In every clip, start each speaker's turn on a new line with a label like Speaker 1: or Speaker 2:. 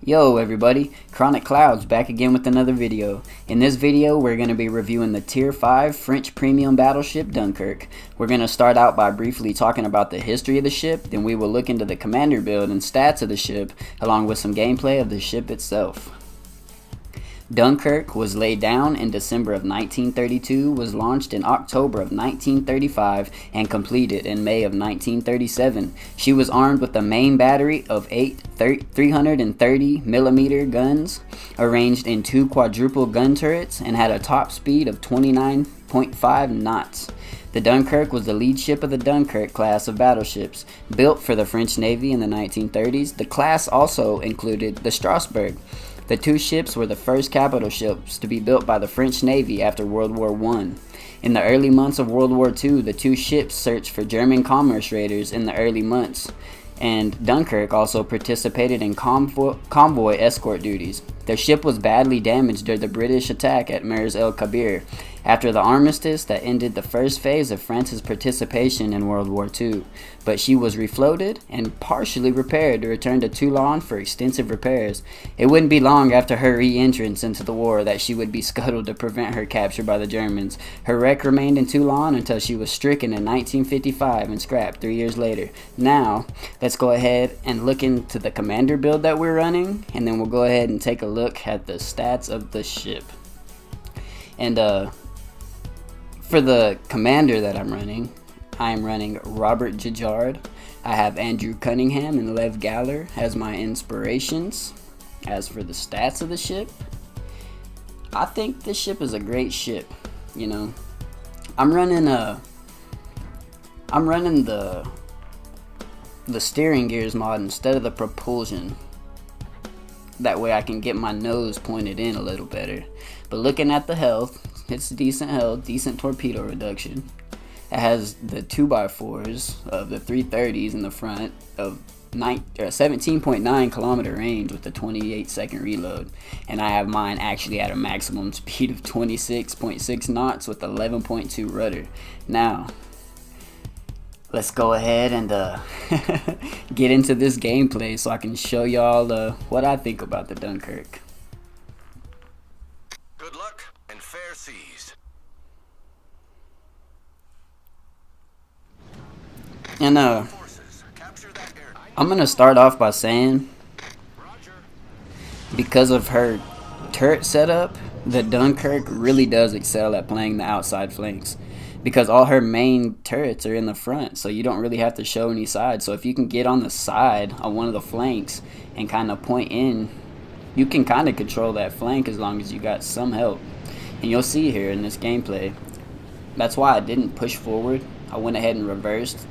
Speaker 1: Yo everybody, ChronicKloudz back again with another video. In this video we're going to be reviewing the Tier V French premium battleship Dunkerque. We're going to start out by briefly talking about the history of the ship, then we will look into the commander build and stats of the ship, along with some gameplay of the ship itself. Dunkerque was laid down in December of 1932, was launched in October of 1935, and completed in May of 1937. She was armed with a main battery of 8 330mm guns, arranged in 2 quadruple gun turrets, and had a top speed of 29.5 knots. The Dunkerque was the lead ship of the Dunkirk class of battleships, built for the French Navy in the 1930s. The class also included the Strasbourg. The two ships were the first capital ships to be built by the French Navy after World War I. In the early months of World War II, the two ships searched for German commerce raiders in the early months, and Dunkerque also participated in convoy escort duties. The ship was badly damaged during the British attack at Mers el Kabir, after the armistice that ended the first phase of France's participation in World War II, but she was refloated and partially repaired to return to Toulon for extensive repairs. It wouldn't be long after her re-entrance into the war that she would be scuttled to prevent her capture by the Germans. Her wreck remained in Toulon until she was stricken in 1955 and scrapped 3 years later. Now, let's go ahead and look into the commander build that we're running, and then we'll go ahead and take a look at the stats of the ship. And for the commander that I'm running Robert Jajard. I have Andrew Cunningham and Lev Galler as my inspirations. As for the stats of the ship, I think this ship is a great ship. You know, I'm running the steering gears mod instead of the propulsion. That way I can get my nose pointed in a little better. But looking at the health, it's decent health, decent torpedo reduction. It has the 2x4s of the 330s in the front of 17.9 kilometer range with the 28-second reload. And I have mine actually at a maximum speed of 26.6 knots with 11.2 rudder. Now, let's go ahead and get into this gameplay so I can show y'all what I think about the Dunkerque.
Speaker 2: Good luck and fair seas.
Speaker 1: And I'm gonna start off by saying, because of her turret setup, the Dunkerque really does excel at playing the outside flanks, because all her main turrets are in the front, so you don't really have to show any sides. So if you can get on the side on one of the flanks and kind of point in, you can kind of control that flank as long as you got some help. And you'll see here in this gameplay, that's why I didn't push forward. I went ahead and reversed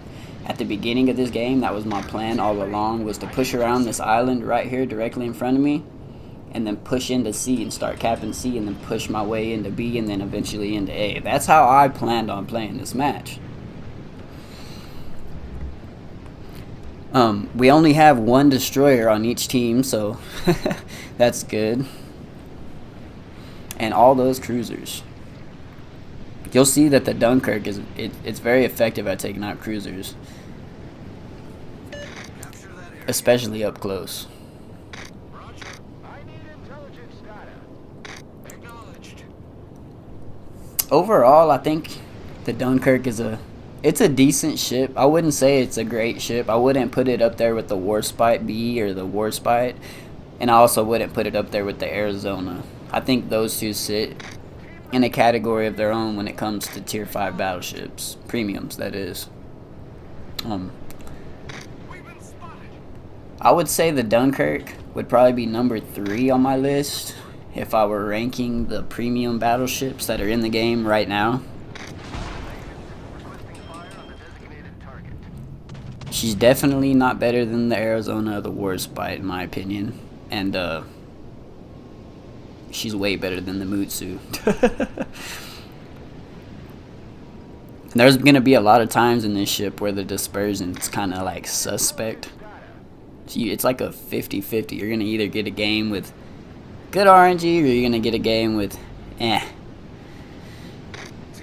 Speaker 1: at the beginning of this game. That was my plan all along, was to push around this island right here directly in front of me, and then push into C and start capping C, and then push my way into B, and then eventually into A. That's how I planned on playing this match. We only have one destroyer on each team, so that's good. And all those cruisers. You'll see that the Dunkerque it's very effective at taking out cruisers, especially up close. Overall, I think the Dunkerque is it's a decent ship. I wouldn't say it's a great ship. I wouldn't put it up there with the Warspite B or the Warspite, and I also wouldn't put it up there with the Arizona. I think those two sit in a category of their own when it comes to Tier V battleships, premiums that is. I would say the Dunkerque would probably be number 3 on my list if I were ranking the premium battleships that are in the game right now. She's definitely not better than the Arizona or the Warspite in my opinion, and she's way better than the Mutsu. There's gonna be a lot of times in this ship where the dispersion's kind of like suspect. It's like a 50-50. You're gonna either get a game with good RNG or you're gonna get a game with eh.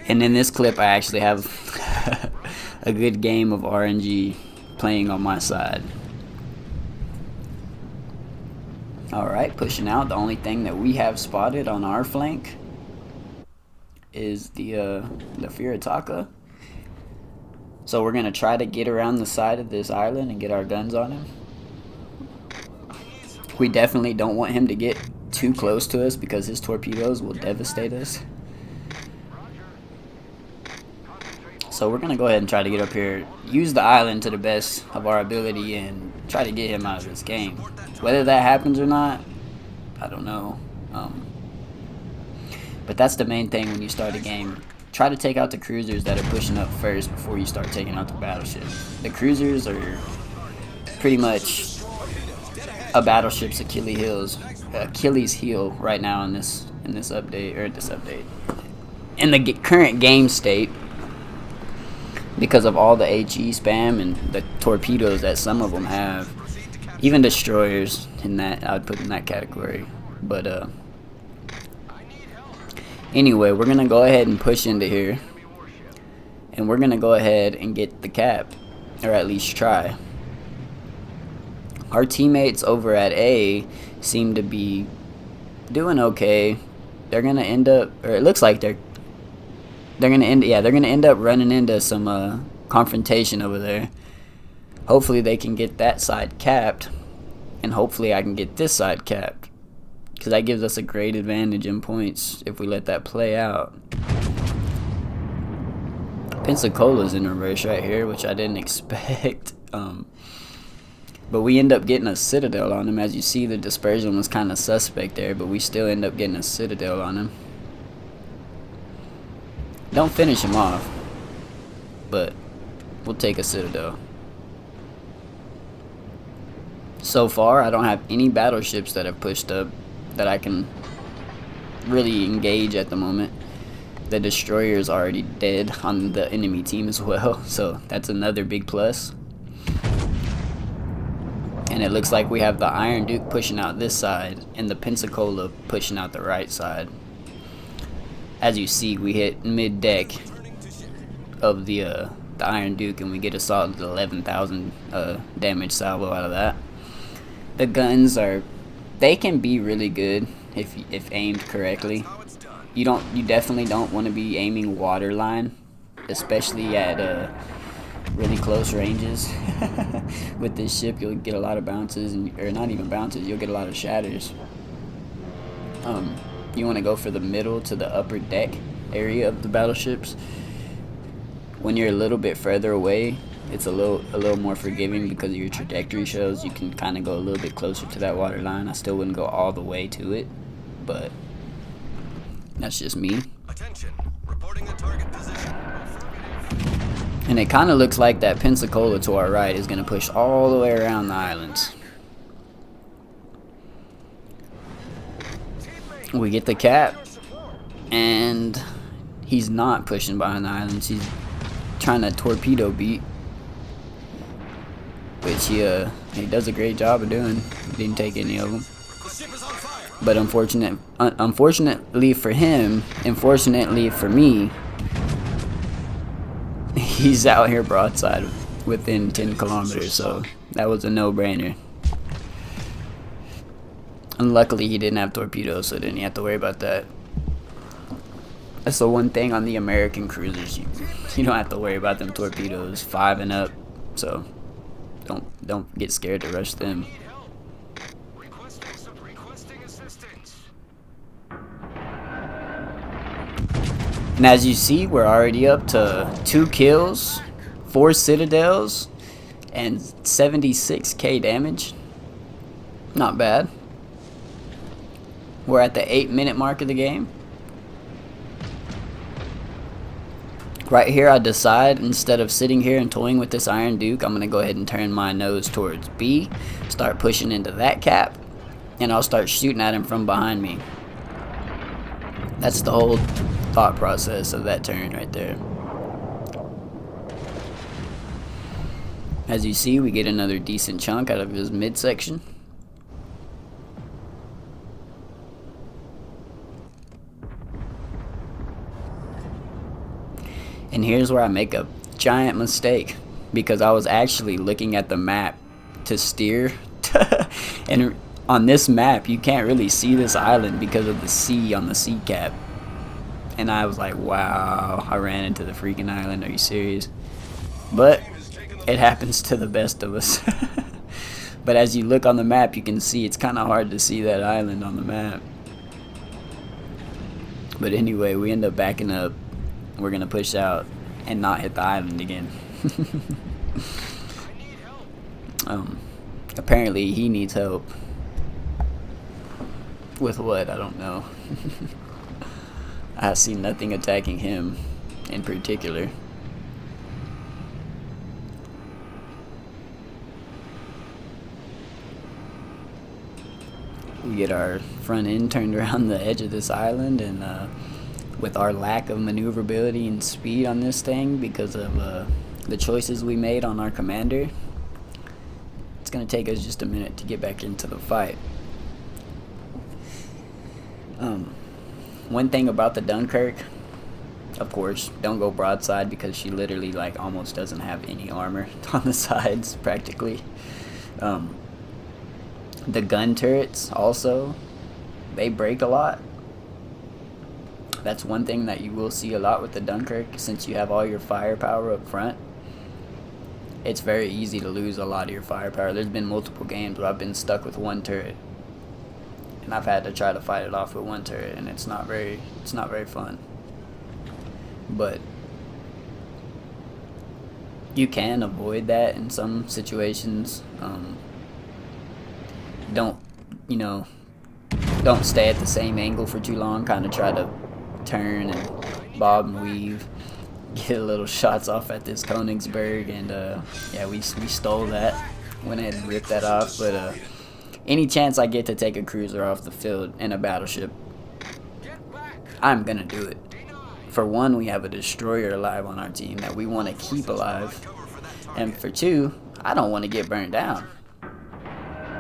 Speaker 1: And in this clip I actually have a good game of RNG playing on my side. Alright, pushing out. The only thing that we have spotted on our flank is the Firataka. So we're going to try to get around the side of this island and get our guns on him. We definitely don't want him to get too close to us because his torpedoes will devastate us. So we're going to go ahead and try to get up here, use the island to the best of our ability, and try to get him out of this game. Whether that happens or not, I don't know. But that's the main thing when you start a game. Try to take out the cruisers that are pushing up first before you start taking out the battleships. The cruisers are pretty much a battleship's Achilles heel right now in this update. In the current game state, because of all the HE spam and the torpedoes that some of them have, even destroyers in that I would put in that category. But anyway, we're gonna go ahead and push into here, and we're gonna go ahead and get the cap, or at least try. Our teammates over at A seem to be doing okay. They're gonna end up, or it looks like they're gonna end up running into some confrontation over there. Hopefully they can get that side capped, and hopefully I can get this side capped, because that gives us a great advantage in points if we let that play out. Pensacola's in reverse right here, which I didn't expect. But we end up getting a citadel on him. As you see, the dispersion was kind of suspect there, but we still end up getting a citadel on him. Don't finish him off, but we'll take a citadel. So far, I don't have any battleships that have pushed up that I can really engage at the moment. The destroyer is already dead on the enemy team as well, so that's another big plus. And it looks like we have the Iron Duke pushing out this side and the Pensacola pushing out the right side. As you see, we hit mid-deck of the Iron Duke, and we get a solid 11,000 damage salvo out of that. The guns they can be really good if aimed correctly. You definitely don't want to be aiming waterline, especially at really close ranges. With this ship, you'll get a lot of bounces, or not even bounces. You'll get a lot of shatters. You want to go for the middle to the upper deck area of the battleships. When you're a little bit further away, it's a little more forgiving because of your trajectory shows. You can kind of go a little bit closer to that water line. I still wouldn't go all the way to it, but that's just me.
Speaker 2: Attention, reporting the target position.
Speaker 1: And it kind of looks like that Pensacola to our right is going to push all the way around the islands. We get the cap, and he's not pushing behind the islands. He's trying to torpedo beat, which he does a great job of doing. Didn't take any of them. But unfortunately for him, unfortunately for me, he's out here broadside within 10 kilometers, so that was a no-brainer. And luckily he didn't have torpedoes, so didn't have to worry about that. That's the one thing on the American cruisers, you don't have to worry about them torpedoes 5 and up, so don't get scared to rush them. And as you see, we're already up to 2 kills, 4 citadels, and 76k damage. Not bad. We're at the 8-minute mark of the game. Right here, I decide, instead of sitting here and toying with this Iron Duke, I'm going to go ahead and turn my nose towards B, start pushing into that cap, and I'll start shooting at him from behind me. That's the whole thought process of that turn right there. As you see, we get another decent chunk out of his midsection. And here's where I make a giant mistake, because I was actually looking at the map to steer and on this map, you can't really see this island because of the sea on the sea cap. And I was like, wow, I ran into the freaking island. Are you serious? But it happens to the best of us. But as you look on the map, you can see it's kind of hard to see that island on the map. But anyway, we end up backing up. We're going to push out and not hit the island again. Apparently he needs help. With what? I don't know. I see nothing attacking him in particular. We get our front end turned around the edge of this island, and with our lack of maneuverability and speed on this thing because of the choices we made on our commander, it's going to take us just a minute to get back into the fight. One thing about the Dunkirk, of course, don't go broadside because she literally like almost doesn't have any armor on the sides practically. The gun turrets also, they break a lot. That's one thing that you will see a lot with the Dunkirk, since you have all your firepower up front. It's very easy to lose a lot of your firepower. There's been multiple games where I've been stuck with one turret, and I've had to try to fight it off with one turret, and it's not very fun. But you can avoid that in some situations. Don't stay at the same angle for too long. Kind of try to turn and bob and weave, get a little shots off at this Königsberg, and yeah, we stole that. Went ahead and ripped that off. But any chance I get to take a cruiser off the field in a battleship, I'm gonna do it. For one, we have a destroyer alive on our team that we want to keep alive, and for two, I don't want to get burned down.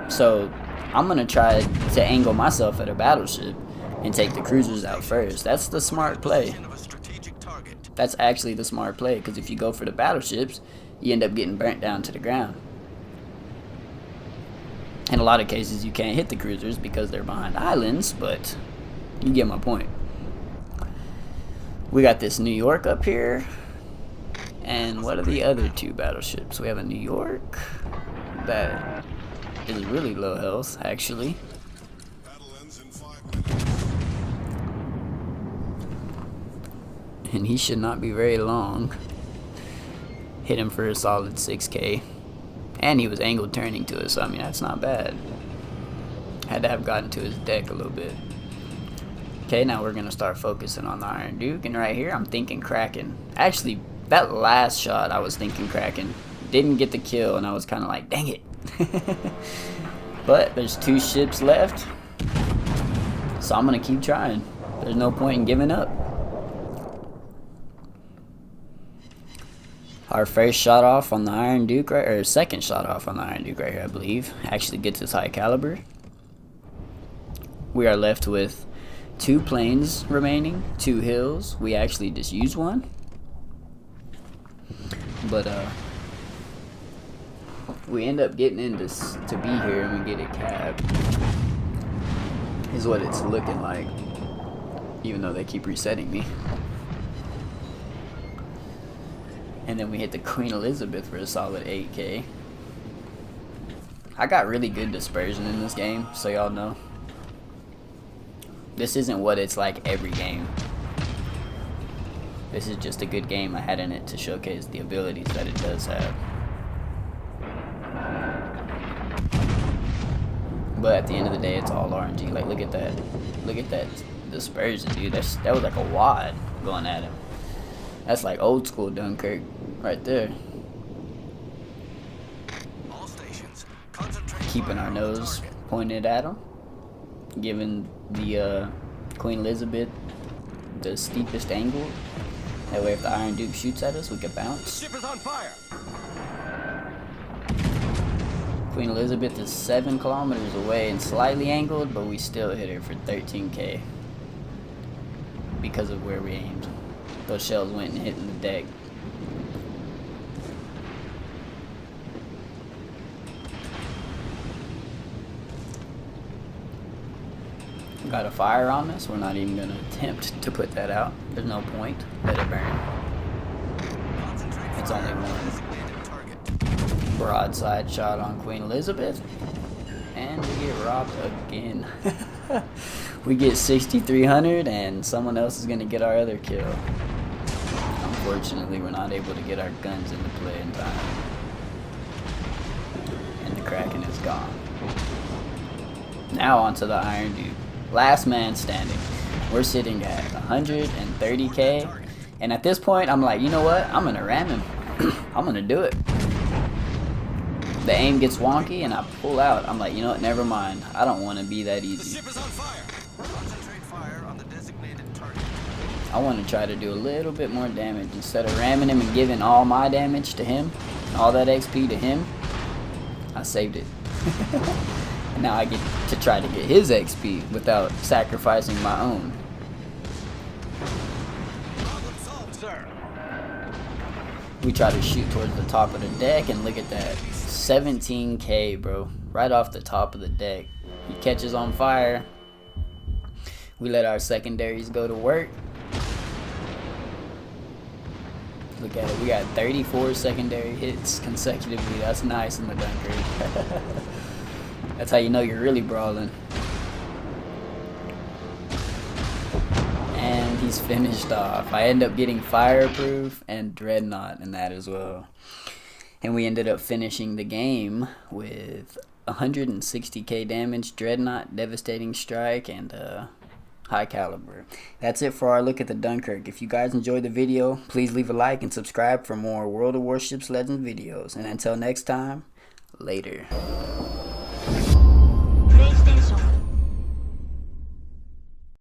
Speaker 1: So I'm gonna try to angle myself at a battleship and take the cruisers out first. That's the smart play. That's actually the smart play, because if you go for the battleships, you end up getting burnt down to the ground. In a lot of cases, you can't hit the cruisers because they're behind islands, but you get my point. We got this New York up here, and what are the other two battleships? We have a New York that is really low health, actually. And he should not be very long. Hit him for a solid 6k. And he was angled turning to us, so I mean, that's not bad. Had to have gotten to his deck a little bit. Okay, now we're going to start focusing on the Iron Duke. And right here, I'm thinking Kraken. Actually, that last shot, I was thinking Kraken. Didn't get the kill, and I was kind of like, dang it. But there's 2 ships left, so I'm going to keep trying. There's no point in giving up. Our first shot off on the Iron Duke, or second shot off on the Iron Duke right here, I believe, actually gets us high caliber. We are left with 2 planes remaining, 2 hills. We actually just used one. But we end up getting into to be here, and we get it capped. Is what it's looking like, even though they keep resetting me. And then we hit the Queen Elizabeth for a solid 8k. I got really good dispersion in this game, so y'all know. This isn't what it's like every game. This is just a good game I had in it to showcase the abilities that it does have. But at the end of the day, it's all RNG. Like, look at that. Look at that dispersion, dude. That was like a wad going at him. That's like old school Dunkirk right there.
Speaker 2: All stations, concentrate.
Speaker 1: Keeping our nose pointed at him. Giving the Queen Elizabeth the steepest angle. That way if the Iron Duke shoots at us, we can bounce.
Speaker 2: Ship is on fire.
Speaker 1: Queen Elizabeth is 7 kilometers away and slightly angled, but we still hit her for 13k because of where we aimed. Those shells went and hit in the deck. Got a fire on us. We're not even going to attempt to put that out. There's no point. Let it burn. It's only one broadside shot on Queen Elizabeth. And we get robbed again. We get 6,300 and someone else is going to get our other kill. Unfortunately, we're not able to get our guns into play in time. And the Kraken is gone. Now onto the Iron Duke. Last man standing. We're sitting at 130k. And at this point, I'm like, you know what? I'm going to ram him. I'm going to do it. The aim gets wonky and I pull out. I'm like, you know what? Never mind. I don't want to be that easy. I want to try to do a little bit more damage. Instead of ramming him and giving all my damage to him, all that XP to him, I saved it. Now I get to try to get his XP without sacrificing my own. We try to shoot towards the top of the deck and look at that. 17k, bro. Right off the top of the deck. He catches on fire. We let our secondaries go to work. Look at it. We got 34 secondary hits consecutively. That's nice in the Dunkerque. That's how you know you're really brawling. And he's finished off. I end up getting Fireproof and Dreadnought in that as well. And we ended up finishing the game with 160k damage, Dreadnought, Devastating Strike, and High Caliber. That's it for our look at the Dunkerque. If you guys enjoyed the video, please leave a like and subscribe for more World of Warships Legends videos. And until next time, later.